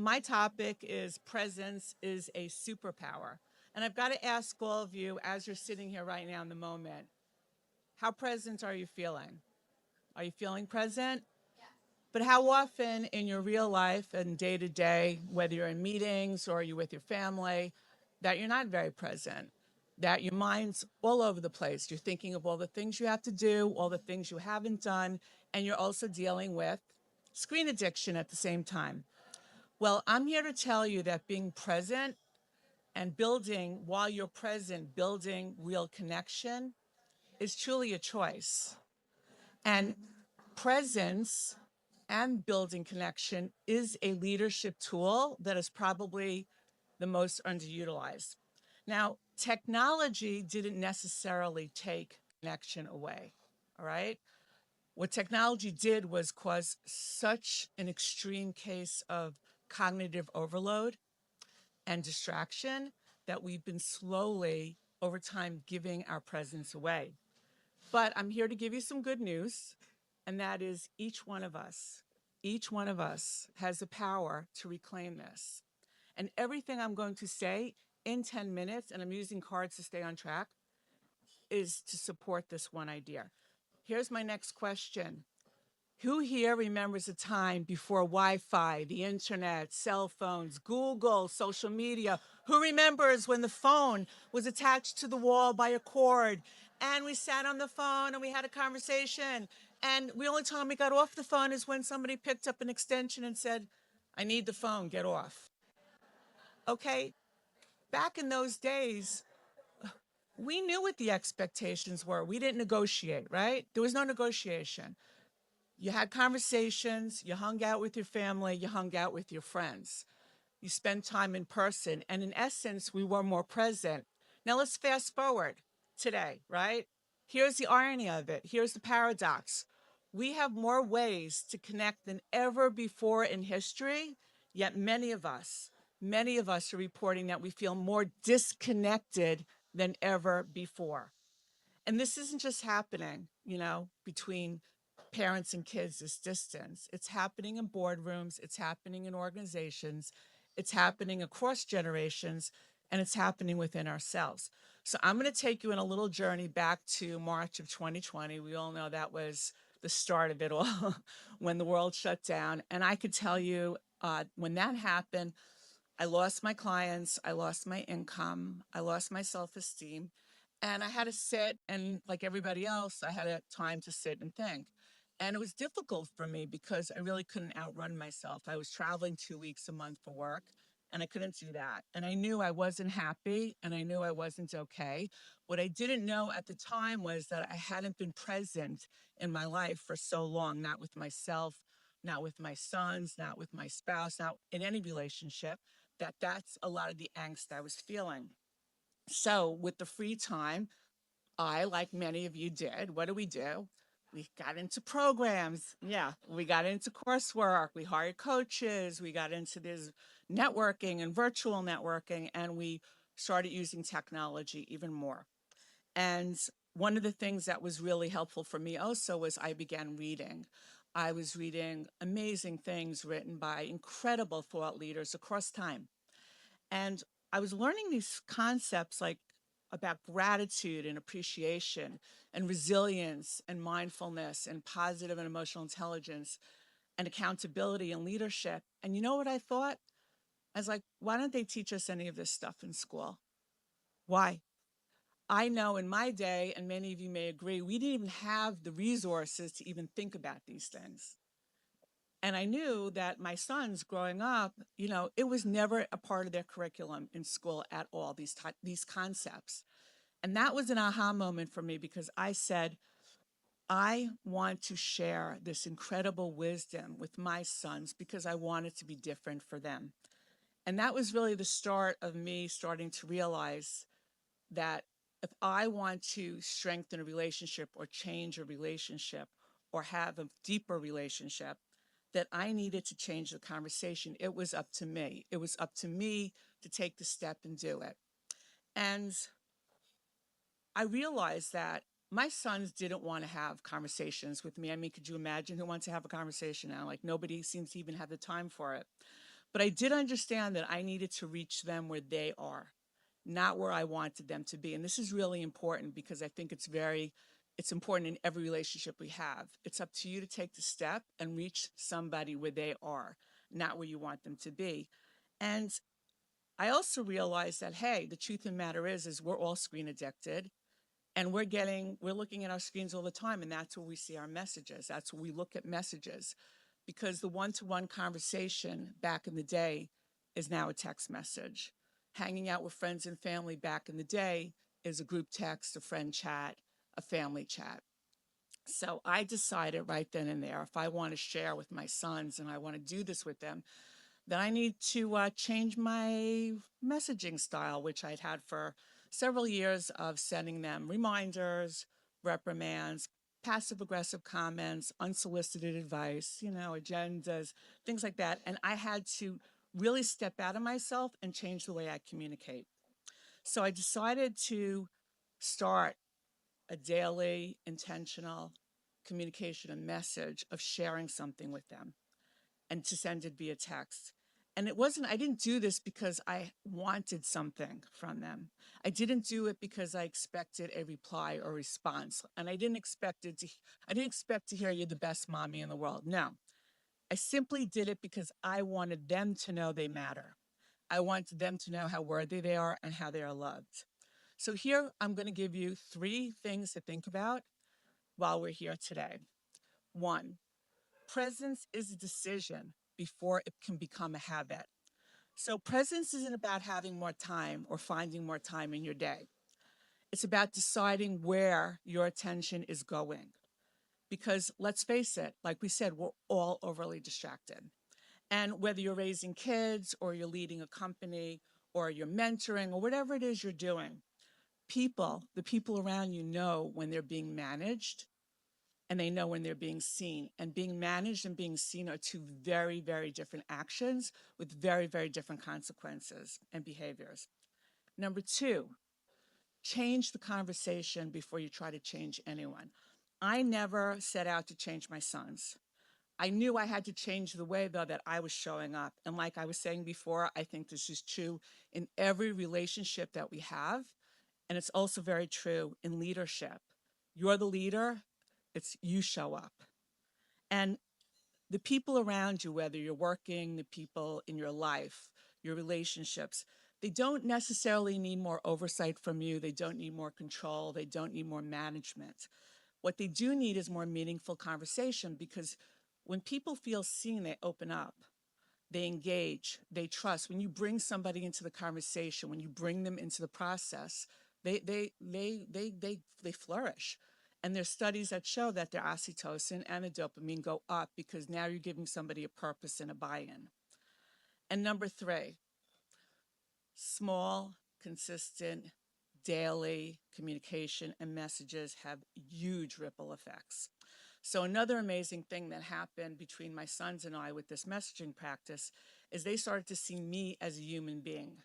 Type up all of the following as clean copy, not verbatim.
My topic is presence is a superpower. And I've got to ask all of you, as you're sitting here right now in the moment, how present are you feeling? Are you feeling present? But how often in your real life and day to day, whether you're in meetings or you're with your family, that you're not very present, that your mind's all over the place. You're thinking of all the things you have to do, all the things you haven't done, and you're also dealing with screen addiction at the same time. Well, I'm here to tell you that being present and building, while you're present, building real connection is truly a choice. And presence and building connection is a leadership tool that is probably the most underutilized. Now, technology didn't necessarily take connection away, all right? What technology did was cause such an extreme case of cognitive overload and distraction that we've been slowly, over time, giving our presence away. But I'm here to give you some good news, and that is each one of us has the power to reclaim this. And everything I'm going to say in 10 minutes, and I'm using cards to stay on track, is to support this one idea. Here's my next question. Who here remembers a time before Wi-Fi, the internet, cell phones, Google, social media? Who remembers when the phone was attached to the wall by a cord and we sat on the phone and we had a conversation, and the only time we got off the phone is when somebody picked up an extension and said, "I need the phone, get off." Okay, back in those days, we knew what the expectations were. We didn't negotiate, right? There was no negotiation. You had conversations, you hung out with your family, you hung out with your friends. You spent time in person, and in essence, we were more present. Now let's fast forward today, right? Here's the irony of it. Here's the paradox. We have more ways to connect than ever before in history, yet many of us are reporting that we feel more disconnected than ever before. And this isn't just happening, between parents and kids, this distance. It's happening in boardrooms, it's happening in organizations, it's happening across generations, and it's happening within ourselves. So I'm going to take you on a little journey back to March of 2020. We all know that was the start of it all when the world shut down. And I could tell you, when that happened, I lost my clients, I lost my income, I lost my self-esteem, and I had to sit, and like everybody else, I had a time to sit and think. And it was difficult for me because I really couldn't outrun myself. I was traveling 2 weeks a month for work, and I couldn't do that. And I knew I wasn't happy, and I knew I wasn't okay. What I didn't know at the time was that I hadn't been present in my life for so long, not with myself, not with my sons, not with my spouse, not in any relationship, that's a lot of the angst I was feeling. So with the free time, I, like many of you did, what do? We got into programs. Yeah, we got into coursework. We hired coaches. We got into this networking and virtual networking, and we started using technology even more. And one of the things that was really helpful for me also was I began reading. I was reading amazing things written by incredible thought leaders across time. And I was learning these concepts like about gratitude and appreciation and resilience and mindfulness and positive and emotional intelligence and accountability and leadership. And you know what I thought? I was like, why don't they teach us any of this stuff in school? Why? I know in my day, and many of you may agree, we didn't even have the resources to even think about these things. And I knew that my sons growing up, it was never a part of their curriculum in school at all, these concepts. And that was an aha moment for me because I said, I want to share this incredible wisdom with my sons because I want it to be different for them. And that was really the start of me starting to realize that if I want to strengthen a relationship or change a relationship or have a deeper relationship, that I needed to change the conversation. It was up to me. It was up to me to take the step and do it. And I realized that my sons didn't want to have conversations with me. I mean, could you imagine who wants to have a conversation now? Like nobody seems to even have the time for it. But I did understand that I needed to reach them where they are, not where I wanted them to be. And this is really important because I think it's important in every relationship we have. It's up to you to take the step and reach somebody where they are, not where you want them to be. And I also realized that, hey, the truth of the matter is we're all screen addicted, and we're looking at our screens all the time, and that's where we see our messages. That's where we look at messages, because the one-to-one conversation back in the day is now a text message. Hanging out with friends and family back in the day is a group text, a friend chat, a family chat. So I decided right then and there, if I want to share with my sons and I want to do this with them, then I need to change my messaging style, which I'd had for several years of sending them reminders, reprimands, passive aggressive comments, unsolicited advice, agendas, things like that. And I had to really step out of myself and change the way I communicate. So I decided to start a daily, intentional communication, a message of sharing something with them, and to send it via text. And I didn't do this because I wanted something from them. I didn't do it because I expected a reply or response. And I didn't expect to hear, "You're the best mommy in the world." No, I simply did it because I wanted them to know they matter. I wanted them to know how worthy they are and how they are loved. So here I'm going to give you 3 things to think about while we're here today. 1, presence is a decision before it can become a habit. So presence isn't about having more time or finding more time in your day. It's about deciding where your attention is going. Because let's face it, like we said, we're all overly distracted. And whether you're raising kids or you're leading a company or you're mentoring or whatever it is you're doing, the people around you know when they're being managed, and they know when they're being seen. And being managed and being seen are 2 very, very different actions with very, very different consequences and behaviors. Number 2, change the conversation before you try to change anyone. I never set out to change my sons. I knew I had to change the way, though, that I was showing up. And like I was saying before, I think this is true in every relationship that we have. And it's also very true in leadership. You're the leader, it's you show up. And the people around you, whether you're working, the people in your life, your relationships, they don't necessarily need more oversight from you. They don't need more control. They don't need more management. What they do need is more meaningful conversation, because when people feel seen, they open up, they engage, they trust. When you bring somebody into the conversation, when you bring them into the process, they flourish. And there's studies that show that their oxytocin and the dopamine go up because now you're giving somebody a purpose and a buy-in. And number 3, small, consistent, daily communication and messages have huge ripple effects. So another amazing thing that happened between my sons and I with this messaging practice is they started to see me as a human being,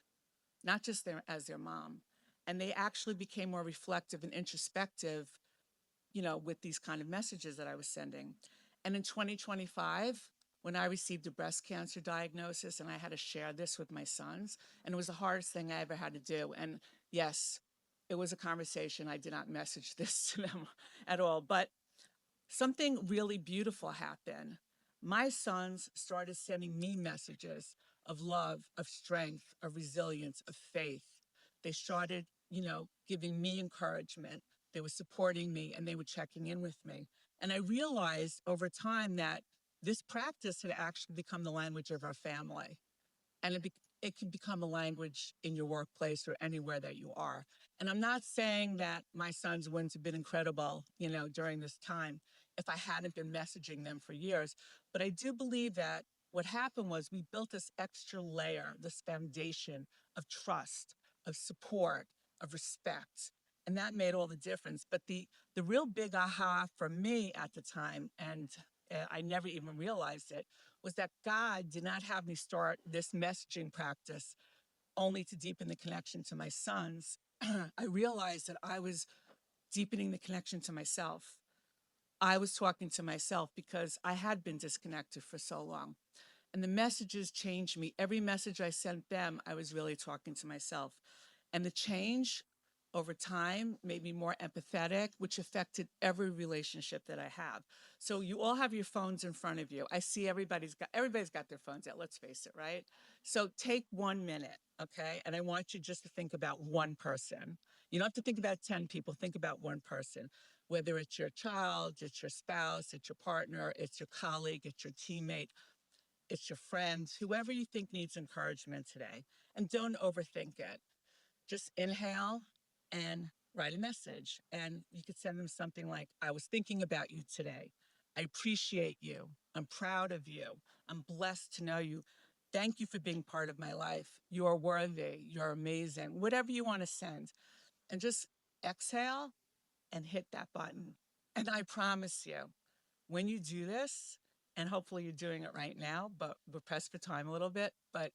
not just as their mom. And they actually became more reflective and introspective, with these kind of messages that I was sending. And in 2025, when I received a breast cancer diagnosis and I had to share this with my sons, and it was the hardest thing I ever had to do. And yes, it was a conversation. I did not message this to them at all, but something really beautiful happened. My sons started sending me messages of love, of strength, of resilience, of faith. They started, giving me encouragement. They were supporting me and they were checking in with me. And I realized over time that this practice had actually become the language of our family. And it can become a language in your workplace or anywhere that you are. And I'm not saying that my sons wouldn't have been incredible, during this time if I hadn't been messaging them for years. But I do believe that what happened was we built this extra layer, this foundation of trust, of support, of respect. And that made all the difference. But the real big aha for me at the time, and I never even realized it, was that God did not have me start this messaging practice only to deepen the connection to my sons. I realized that I was deepening the connection to myself. I was talking to myself because I had been disconnected for so long. And the messages changed me. Every message I sent them, I was really talking to myself. And the change over time made me more empathetic, which affected every relationship that I have. So you all have your phones in front of you. I see everybody's got their phones out, let's face it, right? So take 1 minute, okay? And I want you just to think about one person. You don't have to think about 10 people, think about one person. Whether it's your child, it's your spouse, it's your partner, it's your colleague, it's your teammate, it's your friends, whoever you think needs encouragement today. And don't overthink it. Just inhale and write a message. And you could send them something like, I was thinking about you today. I appreciate you. I'm proud of you. I'm blessed to know you. Thank you for being part of my life. You are worthy. You're amazing. Whatever you want to send. And just exhale and hit that button. And I promise you, when you do this, and hopefully you're doing it right now, but we're pressed for time a little bit, but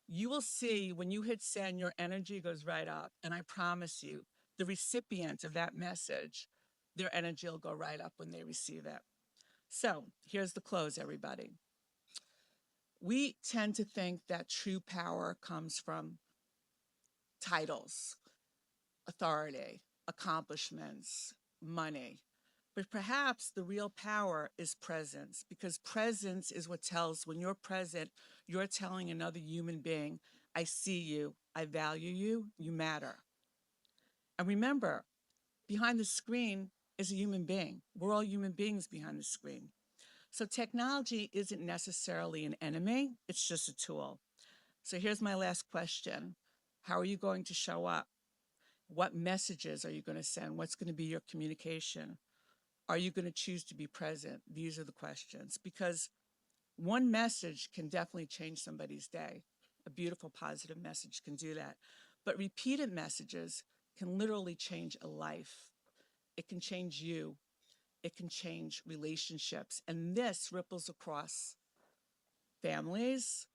you will see when you hit send, your energy goes right up. And I promise you, the recipient of that message, their energy will go right up when they receive it. So here's the close, everybody. We tend to think that true power comes from titles, authority, accomplishments, money. But perhaps the real power is presence, because presence is what tells, when you're present, you're telling another human being, I see you, I value you, you matter. And remember, behind the screen is a human being. We're all human beings behind the screen. So technology isn't necessarily an enemy, it's just a tool. So here's my last question. How are you going to show up? What messages are you going to send? What's going to be your communication? Are you going to choose to be present? These are the questions, because one message can definitely change somebody's day. A beautiful, positive message can do that. But repeated messages can literally change a life. It can change you. It can change relationships. And this ripples across families,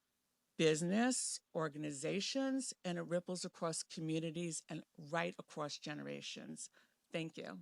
business, organizations, and it ripples across communities and right across generations. Thank you.